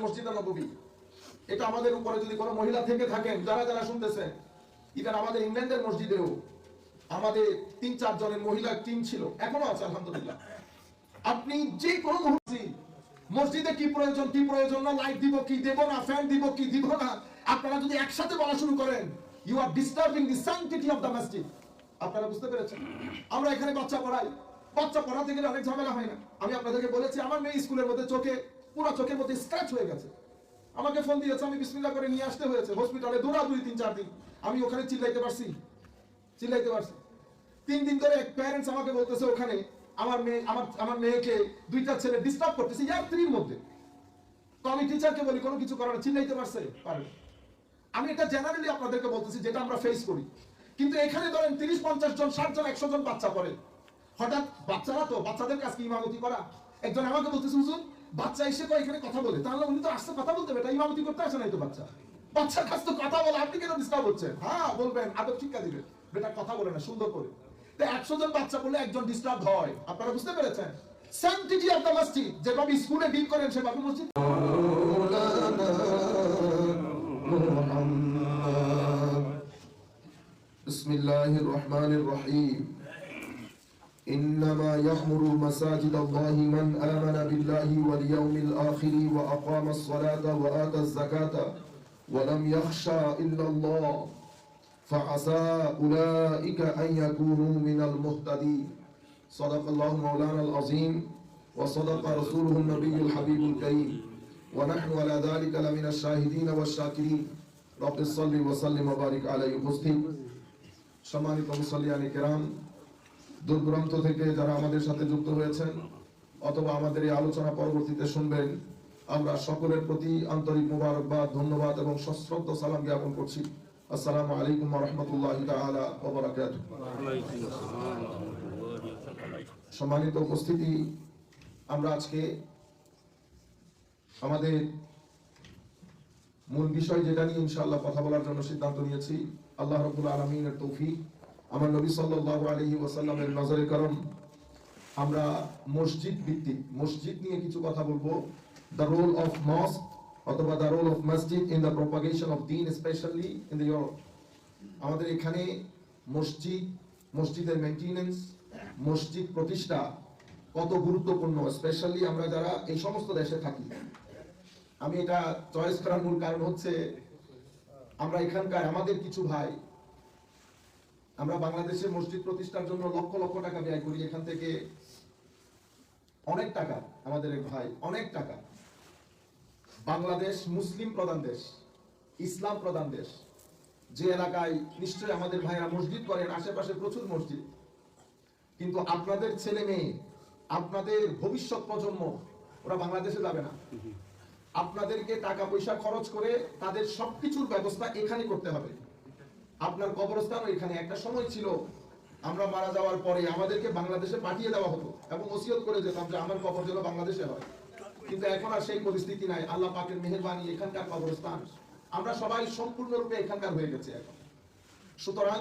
মসজিদে নববী। এটা আমাদের উপরে যদি কোনো মহিলা থেকে থাকেন, যারা যারা শুনতেছেন, ইভেন আমাদের ইংল্যান্ডের মসজিদেও আমাদের 3-4 জনের মহিলা টিম ছিল, এখনো আছে আলহামদুলিল্লাহ। আপনি যে কোনো মুহূর্তে মসজিদে কি প্রয়োজন না, লাইট দিব কি দেব না, ফ্যান দিব কি দিব না, আপনারা যদি একসাথে বলা শুরু করেন, you are disturbing the sanctity of the মসজিদ। আপনারা বুঝতে পেরেছেন? আমরা এখানে বাচ্চা পড়াই, বাচ্চা পড়াতে গেলে অনেক ঝামেলা হয় না? আমি আপনাদেরকে বলেছি, আমার মেয়ে স্কুলের মধ্যে পুরো চোখের মধ্যে স্ক্র্যাচ হয়ে গেছে। আমাকে ফোন দিয়েছে, আমি বিসমিল্লাহ করে নিয়ে আসতে হয়েছে হসপিটালে। দৌড়াদৌড়ি 3-4 দিন আমি ওখানে চিল্লাইতে পারছি। 3 দিন ধরে প্যারেন্টস আমাকে বলতেছে ওখানে আমার মেয়েকে 2টা ছেলে ডিস্টার্ব করতেছে ইয়ার 3 মধ্যে। তো আমি টিচারকে বলি কোনো কিছু করার, চিল্লাইতে পারে। আমি এটা জেনারেলি আপনাদেরকে বলতেছি যেটা আমরা ফেস করি। কিন্তু এখানে ধরেন 30-50 জন, 60 জন, 100 জন বাচ্চা পড়ে। হঠাৎ বাচ্চারা তো, বাচ্চাদের কাছে ইমামতি করা। একজন আমাকে বলতেছে, হুজুর বাচ্চা এসে এখানে কথা বলে, তাহলে উনি তো আসছে কথা বলতে, বেটা ইমামতি করতে আসে নাই তো বাচ্চার কাছে তো কথা বলে, আপনি কেন ডিস্টার্ব হচ্ছেন? হ্যাঁ বলবেন, আদব শিক্ষা দিবেন, বেটা কথা বলে না সুন্দর করে। 100 জন বাচ্চা বললে একজন ডিস্টার্ব হয়। আপনারা বুঝতে পেরেছেন? স্যাংটিটি অফ দ্য মসজিদ, যেভাবে স্কুলে ডিল করেন সেভাবে মসজিদ। বিসমিল্লাহির রহমানির রহিম। إنما يعمر مساجد الله من آمن بالله واليوم الآخر وأقام الصلاة وآتى الزكاة ولم يخشى إلا الله فعسى أولئك أن يكونوا من المهتدين. صدق الله مولانا العظيم وصدق رسوله النبي الحبيب الكريم ونحن على ذلك لمن الشاهدين والشاكرين. رب صل وسلم وبارك عليه. উপস্থিত সম্মানিত মুসল্লিয়ান কিরাম, দূর দূরান্ত থেকে যারা আমাদের সাথে যুক্ত হয়েছেন অথবা আমাদের এই আলোচনা পরবর্তীতে শুনবেন, আমরা সকলের প্রতি আন্তরিক মোবারকবাদ, ধন্যবাদ এবং সশ্রদ্ধ সালাম জ্ঞাপন করছি। আসসালামু আলাইকুম ওয়া রাহমাতুল্লাহি তাআলা ওয়া বারাকাতুহু। সম্মানিত উপস্থিতি, আমরা আজকে আমাদের মূল বিষয় যেটা নিয়ে ইনশাআল্লাহ কথা বলার জন্য সিদ্ধান্ত নিয়েছি, আল্লাহ রাব্বুল আলামিনের তৌফিক, আমার নবী সাল্লাল্লাহু আলাইহি ওয়াসাল্লামের নজরে করম, আমরা মসজিদ ভিত্তিক, মসজিদ নিয়ে কিছু কথা বলবো। দ্য রোল অফ মস্ক অথবা দ্য রোল অফ মসজিদ in the propagation of Din, specially in the Europe. আমাদের এখানে মসজিদের মেইনটেনেন্স, মসজিদ প্রতিষ্ঠা কত গুরুত্বপূর্ণ, স্পেশালি আমরা যারা এই সমস্ত দেশে থাকি। আমি এটা চয়েস করার মূল কারণ হচ্ছে, আমরা এখানকার আমাদের কিছু ভাই, আমরা বাংলাদেশে মসজিদ প্রতিষ্ঠার জন্য লক্ষ লক্ষ টাকা ব্যয় করি। এখান থেকে অনেক টাকা, আমাদের এক ভাই অনেক টাকা। বাংলাদেশ মুসলিম প্রধান দেশ, ইসলাম প্রধান দেশ, যে এলাকায় নিশ্চয়ই আমাদের ভাইরা মসজিদ করেন, আশেপাশে প্রচুর মসজিদ। কিন্তু আপনাদের ছেলে মেয়ে, আপনাদের ভবিষ্যৎ প্রজন্ম, ওরা বাংলাদেশে যাবে না। আপনাদেরকে টাকা পয়সা খরচ করে তাদের সবকিছুর ব্যবস্থা এখানে করতে হবে। আপনার কবরস্থানও এখানে। একটা সময় ছিল আমরা মারা যাওয়ার পরে আমাদেরকে বাংলাদেশে পাঠিয়ে দেওয়া হতো এবং ওসিয়ত করে যেতাম যে আমার কবর যেন বাংলাদেশে হয়। কিন্তু এখন আর সেই পরিস্থিতি নাই। আল্লাহ পাকের মেহেরবানি, এখানকার কবরস্থান আমরা সবাই সম্পূর্ণরূপে এখানকার হয়ে গেছে এখন। সুতরাং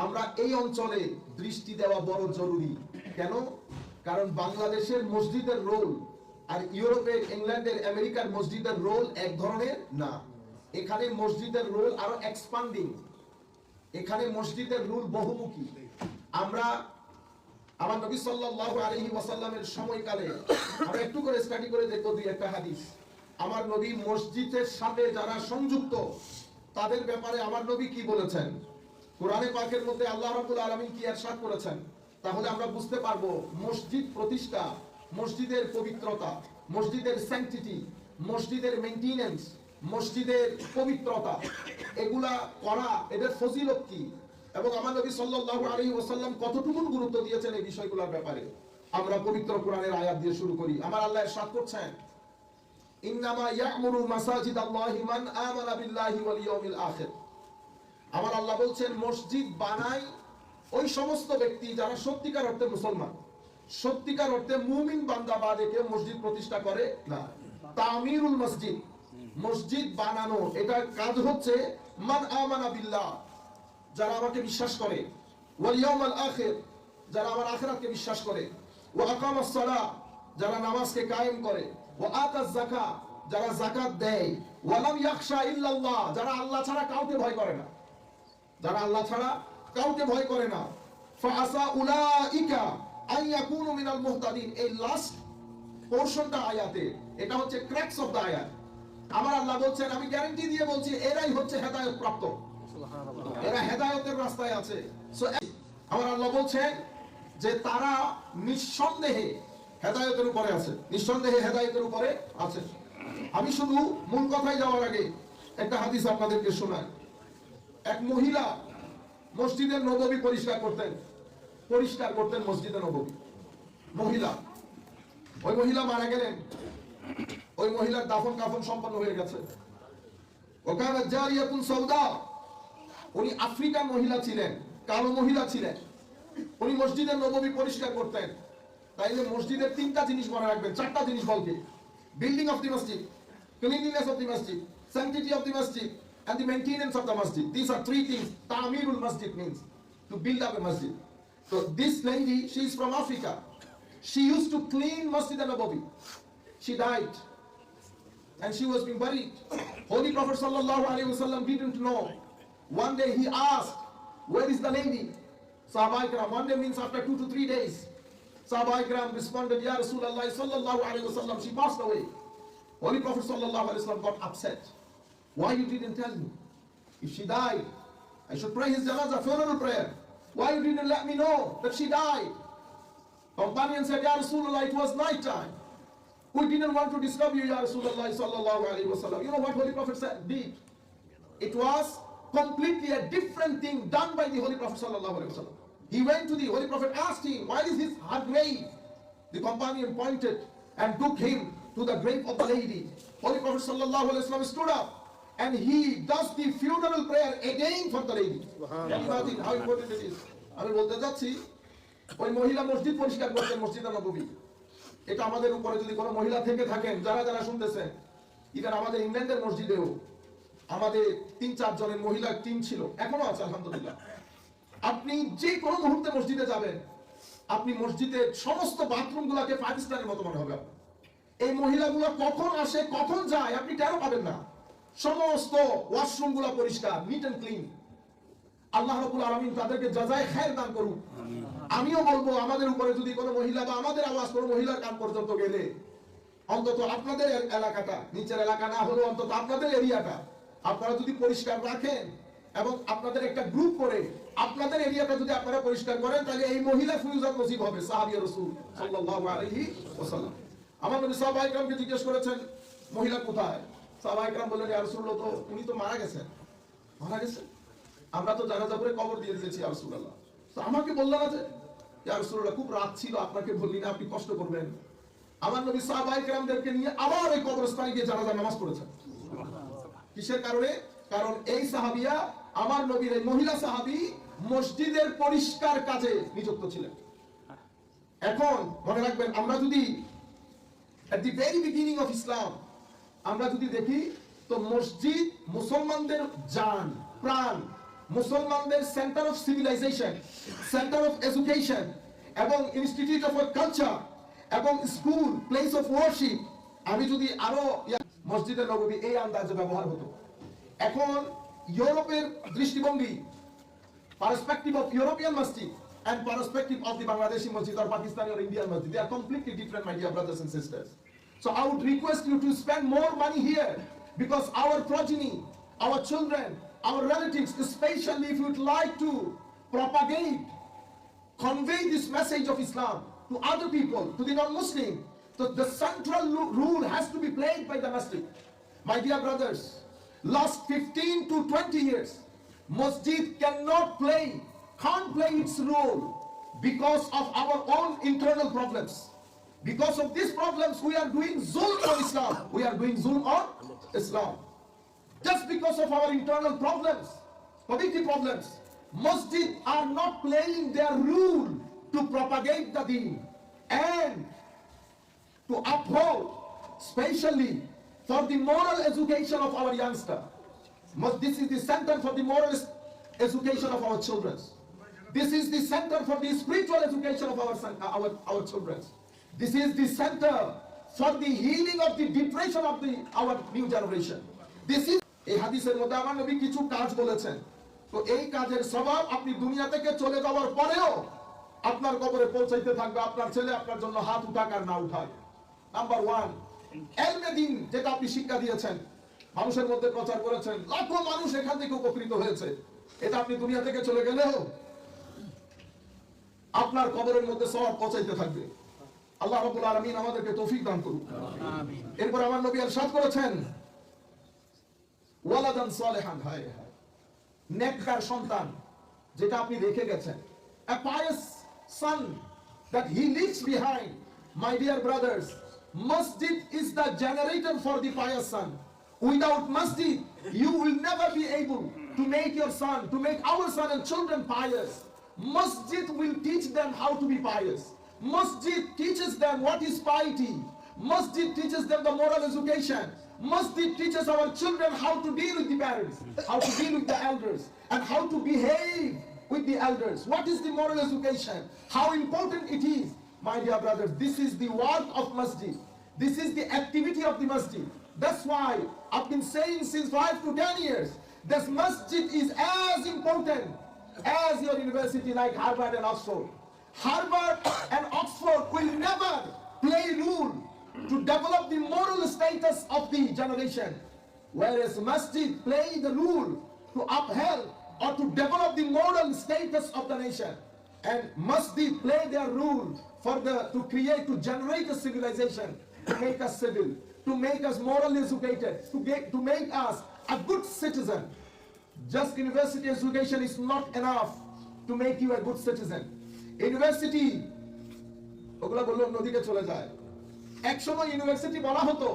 আমরা এই অঞ্চলে দৃষ্টি দেওয়া বড় জরুরি। কেন? কারণ বাংলাদেশের মসজিদের রোল আর ইউরোপের, ইংল্যান্ডের, আমেরিকার মসজিদের রোল এক ধরনের না। এখানে মসজিদের রোল আরো এক্সপান্ডিং, এখানে মসজিদের রোল বহুমুখী। আমরা আমার নবী সাল্লাল্লাহু আলাইহি ওয়াসাল্লামের সময়কালে আমরা একটু করে স্টাডি করে দেখব 2-1টা হাদিস। আমার নবী মসজিদের সাথে যারা সংযুক্ত তাদের ব্যাপারে আমার নবী কি বলেছেন, কোরআনে পাকের মধ্যে আল্লাহ রাব্বুল আলামিন কি ইরশাদ করেছেন, তাহলে আমরা বুঝতে পারবো মসজিদ প্রতিষ্ঠা, মসজিদের পবিত্রতা, মসজিদের স্যাংটিটি, মসজিদের মেইনটেনেন্স, মসজিদের পবিত্রতা, এগুলা করা, এদের ফজিলত কি, এবং আমার নবী সাল্লাল্লাহু আলাইহি ওয়াসাল্লাম কতটুকু গুরুত্ব দিয়েছেন এই বিষয়গুলোর ব্যাপারে। আমরা পবিত্র কোরআনের আয়াত দিয়ে শুরু করি। আমার আল্লাহ ইরশাদ করছেন, ইন্নামা ইয়া'মুরু মাসাজিদাল্লাহি মান আমানা বিল্লাহি ওয়াল ইয়াউমিল আখির। আমার আল্লাহ বলছেন, মসজিদ বানায় ওই সমস্ত ব্যক্তি যারা সত্যিকার অর্থে মুসলমান, সত্যিকার অর্থে মুমিন বান্দা বাদে কেউ মসজিদ প্রতিষ্ঠা করে না। তামিরুল মসজিদ, মসজিদ বানানো, এটার কাজ হচ্ছে মান আমানা বিল্লাহ, যারা আমাকে বিশ্বাস করে, ওয়াল ইয়াউমিল আখির, যারা আমার আখিরাতকে বিশ্বাস করে, ওয়া আকামাস সালাহ, যারা নামাজকে কায়েম করে, ওয়া আতাজ যাকাত, যারা যাকাত দেয়, ওয়ালাম ইয়াখশা ইল্লাল্লাহ, যারা আল্লাহ ছাড়া কাউকে ভয় করে না, যারা আল্লাহ ছাড়া কাউকে ভয় করে না, ফাআসা উলাইকা আন ইয়াকুনু মিনাল মুহতাদিন। এই লাস্ট পোরশনটা আয়াতে, এটা হচ্ছে ক্র্যাক্স অফ দা আয়াত। আমার আল্লাহ বলছেন, আমি গ্যারান্টি দিয়ে বলছি, এরাই হচ্ছে হেদায়েত প্রাপ্ত, এরা হেদায়েতের রাস্তায় আছে। সো আমার আল্লাহ বলছেন যে তারা নিঃসন্দেহে হেদায়েতের উপরে আছে, নিঃসন্দেহে হেদায়েতের উপরে আছে। আমি শুধু মূল কথায় যাওয়ার আগে একটা হাদিস আপনাদেরকে শোনাই। এক মহিলা মসজিদের নববী পরিষ্কার করতেন মসজিদে নববী। মহিলা, ওই মহিলা মারা গেলেন, ওই মহিলার দাফন কাফন সম্পন্ন হয়ে গেছে। ওকানাত জারিয়াতুন সাউদা, উনি আফ্রিকান মহিলা ছিলেন, কালো মহিলা ছিলেন। উনি মসজিদের নববী পরিষ্কার করতেন। তাইলে মসজিদের তিনটা জিনিস মনে রাখবেন, চারটা জিনিস বলকে: বিল্ডিং অফ দি মসজিদ, cleanliness of the masjid, sanctity of the masjid, and the maintenance of the masjid. These are three things ta'mirul masjid means, to build up a masjid. So this lady, she is from Africa. She used to clean Masjid an-Nabawi. She died and she was being buried. Holy Prophet sallallahu alaihi wasallam didn't know. One day he asked, where is the lady? Sahaba ikram, one day means after 2 to 3 days. Sahaba ikram responded, Ya Rasulullah sallallahu alaihi wasallam, she passed away. Holy Prophet sallallahu alaihi wasallam got upset. Why you didn't tell me? If she died, I should pray his janazah, funeral prayer. Why you didn't let me know that she died? Companion said, Ya Rasulullah, it was night time. We didn't want to disturb you, Ya Rasulullah sallallahu alaihi wasallam. You know what Holy Prophet did? It was completely a different thing done by the Holy Prophet sallallahu alaihi wasallam. He went to the Holy Prophet, asked him, why is his her grave? The companion pointed and took him to the grave of the lady. Holy Prophet sallallahu alaihi wasallam stood up and he does the funeral prayer again for the lady. Imagine how important it is. আমি বলতে যাচ্ছি, ওই মহিলা মসজিদ পরিষ্কার করতেন, মসজিদ নববী। এটা আমাদের উপরে যদি কোনো মহিলা থেকে থাকেন, যারা যারা শুনতেছেন, ইভেন আমাদের ইংল্যান্ডের মসজিদেও আমাদের 3-4 জনের মহিলা টিম ছিল, এখনো আছে আলহামদুলিল্লাহ। আপনি যে কোনো মুহূর্তে মসজিদে যাবেন, আপনি মসজিদের সমস্ত বাথরুম গুলাকে 5 স্টারের মতো মনে হবে। এই মহিলাগুলো কখন আসে কখন যায় আপনি টেরও পাবেন না। সমস্ত ওয়াশরুম গুলা পরিষ্কার, নিট এন্ড ক্লিন। আল্লাহ রাব্বুল আলামিন তাদেরকে জাযায়ে খায়ের দান করুন। আমিও বলবো, আমাদের উপরে যদি কোনো মহিলা বা আমাদের আওয়াজ কোনো মহিলার কান পর্যন্ত গেলে, অন্তত আপনাদের এলাকাটা, নিচের এলাকা না হলেও অন্তত আপনাদের এরিয়াটা আপনারা যদি পরিষ্কার রাখেন এবং আপনাদের একটা গ্রুপ করে আপনাদের এরিয়াটা যদি আপনারা পরিষ্কার করেন, তাহলে এই মহিলা ফিউজাত নসিব হবে। সাহাবী রাসূল সাল্লাল্লাহু আলাইহি ওয়াসাল্লাম আমার নবী সাহাবা ইকরামকে জিজ্ঞেস করেছেন, মহিলা কোথায়? সাহাবা ইকরাম বললেন, ইয়া রাসূলুল্লাহ, তো উনি তো মারা গেছেন। মারা গেছেন? আমরা তো জানাজা করে কবর দিয়ে দিয়েছি ইয়া রাসূলুল্লাহ। তো আমাকে বললেন না যে, ইয়া রাসূলুল্লাহ, খুব রাত ছিল, আপনাকে বললি না, আপনি কষ্ট করবেন। আমার নবী সাহাবা ইকরামদেরকে নিয়ে আবার এই কবরস্থানে গিয়ে জানাজা নামাজ পড়েছেন। কিসের কারণে? কারণ এই সাহাবিয়া, আমার নবীর এই মহিলা সাহাবী মসজিদের পরিষ্কার কাজে নিযুক্ত ছিলেন। এখন মনে রাখবেন, আমরা যদি at the very beginning of Islam আমরা যদি দেখি, তো মসজিদ মুসলমানদের জান, প্রাণ, মুসলমানদের centre of civilisation, centre of education এবং ইনস্টিটিউট অফ কালচার এবং স্কুল, প্লেস অফ ওয়ার্শিপ। আমি যদি আরো মসজিদের নববী এই আন্দাজে ব্যবহার হতো। এখন ইউরোপের দৃষ্টিভঙ্গি, পার্সপেক্টিভ অফ ইউরোপিয়ান মসজিদ and perspective of the Bangladeshi masjid or Pakistani or Indian masjid, they are completely different, my dear brothers and sisters. So I would request you to spend more money here, because our progeny, our children, our relatives, especially if you would like to propagate, convey this message of Islam to other people, to the non-Muslim, so the central role has to be played by the masjid. My dear brothers, last 15 to 20 years, masjid can't play its role because of our own internal problems. Because of these problems, we are doing zulm on Islam. We are doing zulm on Islam. Just because of our internal problems, political problems, masjid are not playing their role to propagate the deen and to uphold, especially for the moral education of our youngster. This is the center for the moral education of our children. This is the center for the spiritual education of our children. This is the center for the healing of the depression of our new generation. This is এই হাদিসের মধ্যে আমার নবী কিছু কাজ বলেছেন। তো এই কাজের স্বভাব আপনি দুনিয়া থেকে চলে যাওয়ার পরেও আপনার কবরে পৌঁছাইতে থাকবে, আপনার ছেলে আপনার জন্য হাত উঠাক আর না উঠাক। নাম্বার 1, ইলমে দ্বীন, যেটা আপনি শিক্ষা দিয়েছেন, মানুষের মধ্যে প্রচার করেছেন, লাখো মানুষ এখান থেকে উপকৃত হয়েছে, এটা আপনি দুনিয়া থেকে চলে গেলেও আপনার কবরের মধ্যে সওয়াব পৌঁছাইতে থাকবে। আল্লাহ রাব্বুল আলামিন আমাদেরকে তৌফিক দান করুন। আমিন। এরপর আমার নবী ইরশাদ করেছেন, ওয়ালাদান সালেহান, হায় হায়, নেককার সন্তান যেটা আপনি রেখে গেছেন, a pious son that he leaves behind. My dear brothers, masjid is the generator for the pious son. Without masjid, you will never be able to make your son, to make our son and children pious. Masjid will teach them how to be pious. Masjid teaches them what is piety. Masjid teaches them the moral education. Masjid teaches our children how to deal with the parents, how to deal with the elders, and how to behave with the elders. What is the moral education? How important it is. My dear brothers, this is the work of masjid. This is the activity of the masjid. That's why I've been saying since 5 to 10 years, this masjid is as important as your university like Harvard and Oxford. Harvard and Oxford will never play role to develop the moral status of the generation, whereas masjid play the role to uphold or to develop the moral status of the nation. And masjid play their role to create, to generate a civilization, to make us civil, to make us morally educated, to make us a good citizen. Just university education is not enough to make you a good citizen. University, ওগুলা বললো নদীতে চলে যায়। একসময় university বলা হতো,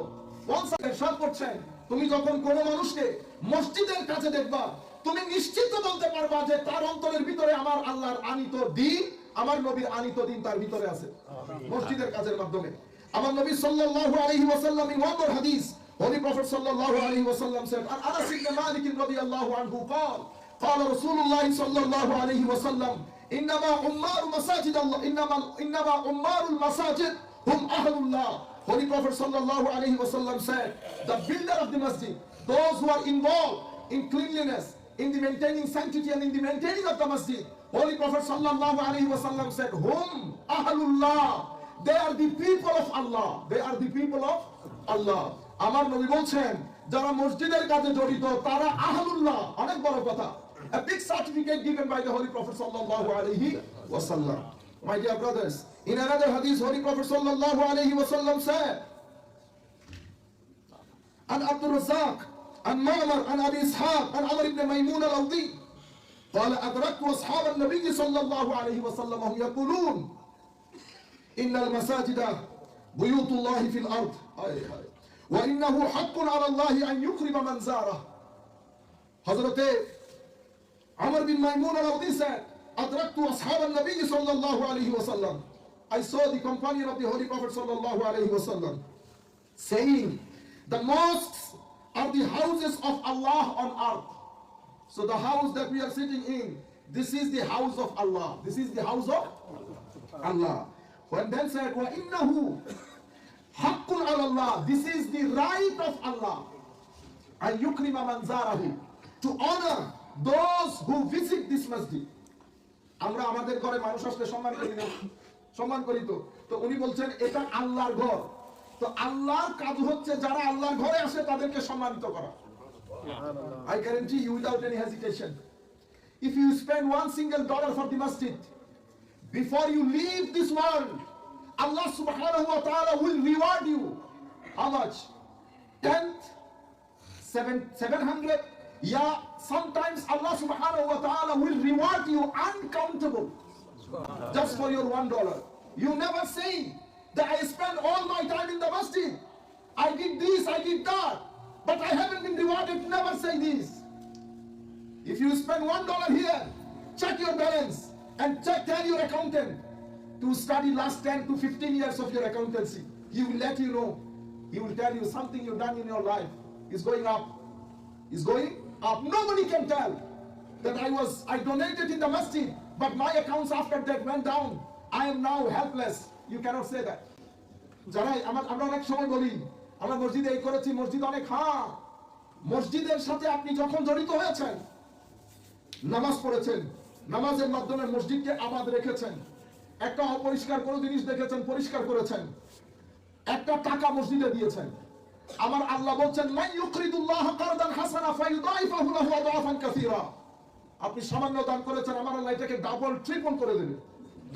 ইরশাদ করছেন, তুমি যখন কোনো মানুষকে মসজিদের কাছে দেখবা, তুমি নিশ্চিত বলতে পারবা যে তার অন্তরের ভিতরে আমার আল্লাহর আনিত দ্বীন, আমার নবীর আনিত দ্বীন তার ভিতরে আছে, মসজিদের কাজের মাধ্যমে। আমার নবী সাল্লাল্লাহু আলাইহি ওয়াসাল্লাম in one more hadith, Holy Prophet sallallahu alayhi wa sallam said, and Anas ibn Malik radiyallahu anhu قال رسول الله صلى الله عليه وسلم إنما عمار مساجد الله إنما عمار المساجد هم أهل الله. Holy Prophet sallallahu alayhi wa sallam said, the builder of the masjid, those who are involved in cleanliness, in the maintaining sanctity and in the maintaining of the masjid, Holy Prophet sallallahu alayhi wa sallam said, hum ahlullah, they are the people of Allah, they are the people of Allah. আমার নবী বলছেন, যারা মসজিদের কাজে জড়িত তারা আহলুল্লাহ, অনেক বড় কথা, a big certificate given by the Holy Prophet sallallahu alayhi wa sallam. My dear brothers, in another hadith, Holy Prophet sallallahu alayhi wa sallam said, and Abdul Razzaq, and Ma'mar, and Abi Ishaq, and Amr ibn Maymun al-Awdi, قال أدركت أصحاب النبي صلى الله عليه وسلم وهم يقولون إن المساجد بيوت الله في الأرض وإنه حق على الله أن يكرم من زاره. حضرت Amr bin Maymun al-Awdi said, أدركت أصحاب النبي صلى الله عليه وسلم, I saw the companion of the Holy Prophet صلى الله عليه وسلم saying, the mosques are the houses of Allah on earth. So the house that we are sitting in, this is the house of Allah. This is the house of Allah. When then said, وَإِنَّهُ حَقٌّ عَلَى اللَّهِ, this is the right of Allah, أَن يُكْرِمَ مَنْ زَارَهُ, to honor those who visit this masjid. আমরা আমাদের ঘরে মানুষ আসলে সম্মান করি না, সম্মান করি তো, তো উনি বলছেন এটা আল্লাহর ঘর, তো আল্লাহর কাজ হচ্ছে যারা আল্লাহর ঘরে আসে তাদেরকে সম্মানিত করা। I guarantee you without any hesitation, if you spend one single dollar for the masjid, before you leave this world, Allah subhanahu wa ta'ala will reward you. How much? 10th, 700? Yeah, sometimes Allah subhanahu wa ta'ala will reward you uncountable just for your $1. You never say that I spent all my time in the masjid, I did this, I did that, but I haven't been rewarded. Never say this. If you spend $1 here, check your balance and tell your accountant to study last 10 to 15 years of your accountancy. He will let you know. He will tell you something you've done in your life is going up. Is going up. Nobody can tell that I donated in the masjid, but my accounts after that went down. I am now helpless. You cannot say that. যারা আমরা অনেক সময় বলি আমরা মসজিদে এই করেছি, মসজিদ অনেক, হ্যাঁ মসজিদের সাথে আপনি যখন জড়িত হয়েছেন, নামাজ পড়েছেন, নামাজের মাধ্যমে মসজিদকে আবাদ রেখেছেন, একটা অপরিষ্কার কোনো জিনিস দেখেছেন পরিষ্কার করেছেন, একটা টাকা মসজিদে দিয়েছেন, আমার আল্লাহ বলছেন মান ইউকরিদুল্লাহ কারদান হাসানা ফায়ুদাইফাহু লাহু আদাফান কাসীরা। আপনি সামান্য দান করেছেন, আমার আল্লাহ এটাকে ডাবল ট্রিপল করে দেবে,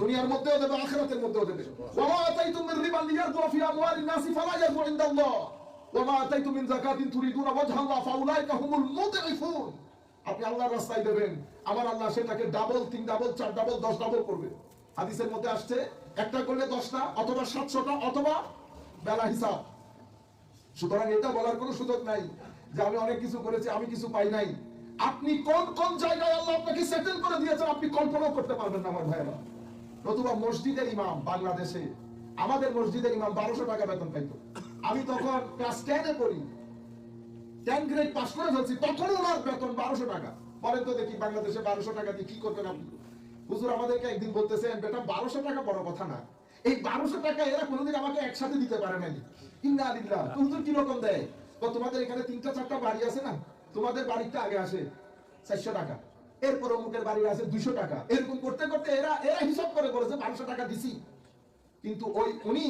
দুনিয়ার মধ্যেও দেবে, আখিরাতের মধ্যেও দেবে। ওয়া মা আতাইতুম মিন রিবান লিয়ারবু ফি আমওয়ালিন নাসি ফালা ইয়ারবু ইনদাল্লাহ ওয়া মা আতাইতুম মিন যাকাতিন তুরিদুনা ওয়াজহাল্লাহ ফাউলাইকা হুমুল মুদঈফুন। আপনি আল্লাহর রাস্তায় দেবেন, আমার আল্লাহ সেটাকে ডাবল, 3 ডাবল, 4 ডাবল, 10 ডাবল করবে। হাদিসের মধ্যে আসছে একটা করলে 10টা অথবা 700টা অথবা বেলা হিসাব। সুতরাং এটা বলার কোনো সুযোগ নাই যে আমি অনেক কিছু করেছি, আমি কিছু পাই নাই। আপনি কোন কোন জায়গায় আল্লাহ আপনাকে সেটেল করে দিয়েছেন আপনি কল্পনাও করতে পারবেন না আমার ভাইরা। নতুবা মসজিদের ইমাম বাংলাদেশে, আমাদের মসজিদের ইমাম 1200 টাকা বেতন পাইতো। আমি তখন ক্লাস 10 এ পড়ি, 10 গ্রেড পাস করে ফেলছি, তখন ওনার বেতন 1200 টাকা। বলেন তো দেখি বাংলাদেশে 1200 টাকা দিয়ে কি করতেন আপনি? হুজুর আমাদেরকে একদিন বলতেছেন বেটা 1200 টাকা বড় কথা না, এই 1200 টাকা এরা কোনোদিন আমাকে একসাথে দিতে পারে নাই। ইন্না লিল্লাহ। হুজুর কি রকম দেয়? তোমাদের এখানে 3টা 4টা বাড়ি আছে না, তোমাদের বাড়িতে আগে আসে 400 টাকা, এরপর অমুকের বাড়ি আছে 200 টাকা, এরকম করতে করতে এরা হিসাব করে বলেছে 1200 টাকা দিছি। কিন্তু উনি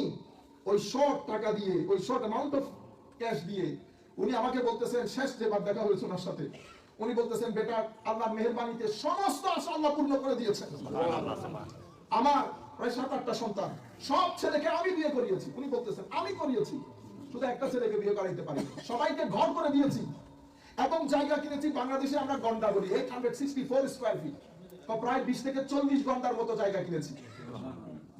ওই শর্ট টাকা দিয়ে, ওই শর্ট অ্যামাউন্ট অফ ক্যাশ দিয়ে উনি আমাকে বলতেছেন, শেষ যেবার দেখা হয়েছে ওনার সাথে, উনি বলতেছেন বেটা আল্লাহর মেহেরবানিতে সমস্ত আশা আল্লাহ পূর্ণ করে দিয়েছেন। আমার প্রায় 7-8টা সন্তান, সব ছেলেকে আমি বিয়ে করিয়েছি। উনি বলতেছেন আমি করিয়েছি, শুধু একটা ছেলেকে বিয়ে করাইতে পারি, সবাইকে ঘর করে দিয়েছি এবং জায়গা কিনেছি। বাংলাদেশে আমরা গন্ডা বলি 864 স্কয়ার ফিট, প্রায় 20 থেকে 40 গন্ডার মতো জায়গা কিনেছি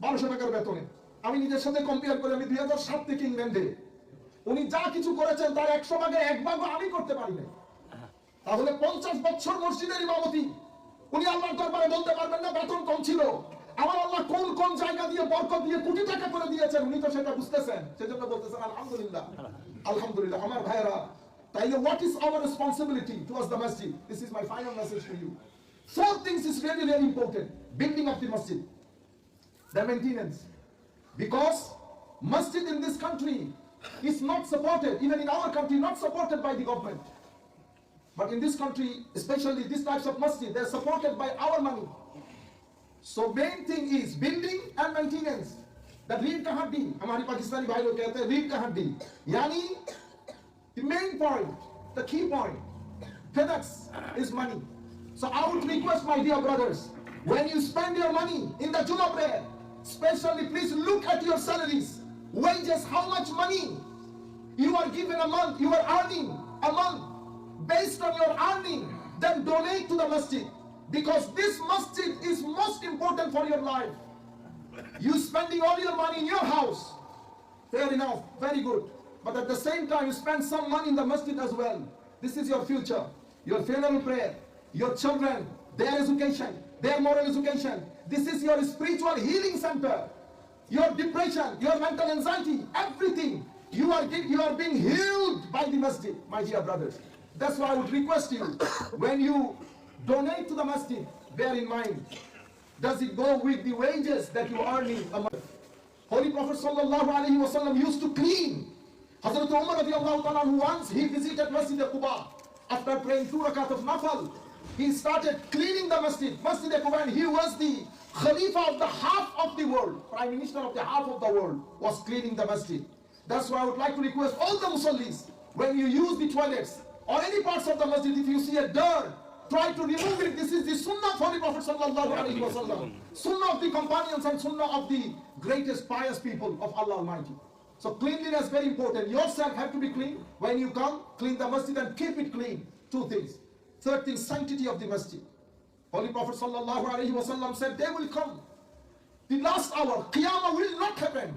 1200 টাকার বেতনে। আমি নিজের সাথে কম্পেয়ার করে, আমি 2007 থেকে ইংল্যান্ডে, উনি যা কিছু করেছেন তার 100 ভাগের 1 ভাগও আমি করতে পারি না। তাহলে 50 বছর মসজিদের ইমামতি, উনি আল্লাহর দরবারে বলতে পারবেন না বেতন কম ছিল। আমার আল্লাহ কোন কোন জায়গা দিয়ে বরকত দিয়ে কোটি টাকা করে দিয়েছেন, উনি তো সেটা বুঝতেছেন, সেজন্য বলতেছেন আলহামদুলিল্লাহ। আলহামদুলিল্লাহ আমার ভাইরা। তাইলে what is our responsibility towards the masjid? This is my final message to you. 4 things is really really important. Building of the masjid, the maintenance, because masjid in this country is not supported, even in our country not supported by the government, but in this country especially these types of masjid they're supported by our money. So main thing is building and maintenance. The रीढ़ का हड्डी, हमारी पाकिस्तानी भाई लोग कहते हैं रीढ़ का हड्डी, यानी the main point, the key point, FedEx is money. So I would request my dear brothers, when you spend your money in the Jummah prayer, especially please look at your salaries, wages, how much money you are given a month, you are earning a month. Based on your earning, then donate to the masjid, because this masjid is most important for your life. You spending all your money in your house, fair enough, very good, but at the same time you spend some money in the masjid as well. This is your future, your funeral prayer, your children, their education, their moral education. This is your spiritual healing center. Your depression, your mental anxiety, everything, you are being healed by the masjid, my dear brothers. That's why I would request you, when you donate to the masjid, bear in mind, does it go with the wages that you are earning a month? Holy Prophet sallallahu alaihi wasallam used to clean. Hazrat Umar radiyallahu ta'ala once he visited Masjid Quba. After praying 2 rakat of nafal, he started cleaning the masjid, Masjid Quba, and he was the Khalifa of the half of the world, Prime Minister of the half of the world, was cleaning the masjid. That's why I would like to request all the Musallis, when you use the toilets or any parts of the masjid, if you see a dirt, try to remove it. This is the sunnah of Holy Prophet sallallahu alaihi wasallam, sunnah of the companions and sunnah of the greatest pious people of Allah Almighty. So cleanliness very important. Yourself have to be clean. When you come, clean the masjid and keep it clean. 2 things. 3rd thing, sanctity of the masjid. Holy Prophet sallallahu alaihi wasallam said, they will come, the last hour, Qiyamah will not happen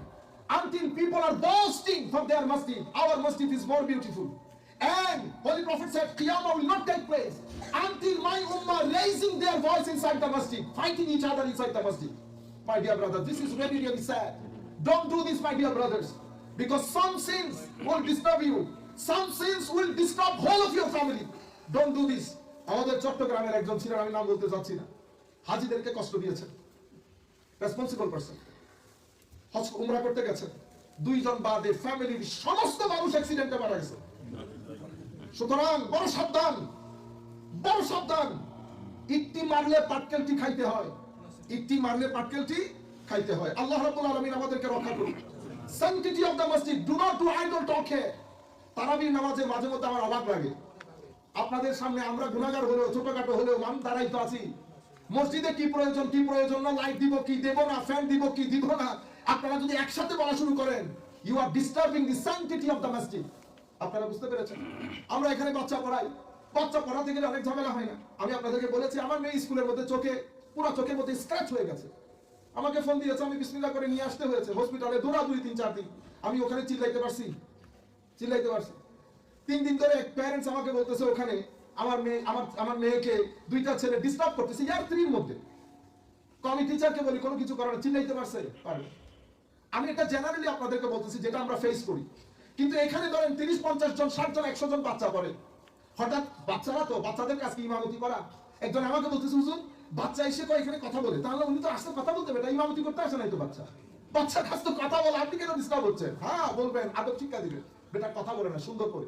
until people are boasting from their masjid. Our masjid is more beautiful. And Holy Prophet said, Qiyamah will not take place until my ummah raising their voice inside the masjid, fighting each other inside the masjid. My dear brother, this is really really sad. Don't do this, my dear brothers, because some sins will disturb you, some sins will disturb whole of your family. Don't do this. আমাদের চট্টগ্রামের একজন ছিলেন, আমি নাম বলতে চাচ্ছি না, হাজিদেরকে কষ্ট দিয়েছেন, রেসপন্সিবল পারসন, হজ উমরা করতে গেছেন, দুইজন বাদে ফ্যামিলির সমস্ত মানুষ অ্যাক্সিডেন্টে মারা গেছে। সুতরাং বড় সাবধান, বড় সাবধান। ইট্টি মারলে পাটকেলটি খাইতে হয়, ইট্টি মারলে পাটকেলটি খাইতে হয়। আল্লাহ রাব্বুল আলামিন আমাদেরকে রক্ষা করুন। স্যাংটিটি অফ দ্য মসজিদ, ডু নট ডু আইডল টক হে। তারাবির নামাজে মাঝে মধ্যে আমার অবাক লাগে, আপনাদের সামনে আমরা গুনাহগার হলেও ছোটখাটো হলেও মান দাঁড়াই তো আছি। মসজিদে কি প্রয়োজন কি প্রয়োজন না, লাইট দিব কি দেব না, ফ্যান দিব কি দিব না, আপনারা যদি একসাথে বলা শুরু করেন, you are disturbing the sanctity of the মসজিদ। আপনারা বুঝতে পেরেছেন? আমরা এখানে বাচ্চা পড়াই, বাচ্চা পড়াতে গেলে অনেক ঝামেলা হয় না? আমি আপনাদেরকে বলেছি আমার মেয়ে স্কুলের মধ্যে পুরো চোখের মধ্যে স্ক্র্যাচ হয়ে গেছে, আমাকে ফোন দিয়েছে, আমি বিসমিল্লাহ করে নিয়ে আসতে হয়েছে হসপিটালে, দৌড়াদৌড়ি 3-4 দিন। আমি ওখানে চিল্লাইতে পারছি? 3 দিন ধরে প্যারেন্টস আমাকে বলতেছে ওখানে আমার মেয়েকে 2টা ছেলে ডিস্টার্ব করতেছে ইয়ার 3 মধ্যে। তো আমি টিচারকে বলি কোনো কিছু করার, চিল্লাইতে পারছে? পারে। আমি এটা জেনারেলি আপনাদেরকে বলতেছি যেটা আমরা ফেস করি। কিন্তু এখানে ধরেন 30-50 জন 60 জন 100 জন বাচ্চা পড়ে, হঠাৎ বাচ্চারা তো বাচ্চাদের কাছে ইমামতি করা। একজন আমাকে বলতেছে হুজুর বাচ্চা এসে কয় এখানে কথা বলে, তাহলে উনি তো আসলে কথা বলতে হবে, ইমামতি করতে আসে নাই তো বাচ্চার কাছে তো কথা বলে, আপনি কেন ডিস্টার্ব হচ্ছেন? হ্যাঁ বলবেন, আদব শিক্ষা দিবেন, বেটা কথা বলে না সুন্দর করে।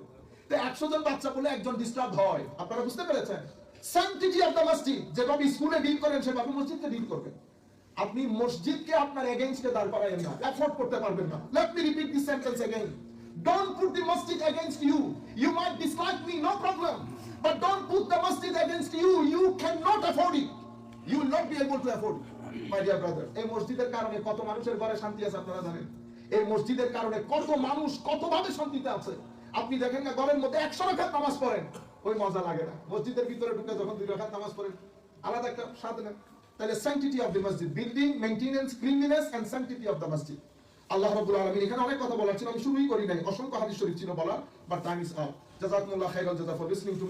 তো 100 জন বাচ্চা বলে একজন ডিস্টার্ব হয়, আপনারা বুঝতে পেরেছেন? স্যাংটিটি অফ দ্য মসজিদ, যেভাবে স্কুলে ডিল করেন সেভাবে মসজিদকে ডিল করবেন। আপনি মসজিদকে আপনার এগেইনস্টে দাঁড় করাবেন না, এফোর্ড করতে পারবেন না। Let me repeat this sentence again, don't put the masjid against you. You might dislike me, no problem, but don't put the masjid against you. You cannot afford it, you will not be able to afford it, my dear brother. এই মসজিদের কারণে কত মানুষের ঘরে শান্তি আছে আপনারা জানেন? এই মসজিদের কারণে কত মানুষ কতভাবে শান্তিতে আছে। আপনি দেখেন না ঘরের মধ্যে 100 রাকাত নামাজ পড়েন, ওই মজা লাগে না। মসজিদের ভিতরে ঢুকে যখন 2 রাকাত নামাজ পড়েন আলাদা একটা স্বাদ না। তাহলে স্যাংটিটি অফ দ্য মসজিদ, building maintenance, cleanliness and sanctity of the মসজিদ। আল্লাহ রাব্বুল আলামিন এখানে অনেক কথা বলার ছিল, আমি শুরুই করি নাই, অসংখ্য হাদিস শরীফ ছিল বলার, বাট টাইম ইজ আপ। জাযাকুমুল্লাহ খাইরাল জাযা ফর লিসনিং টু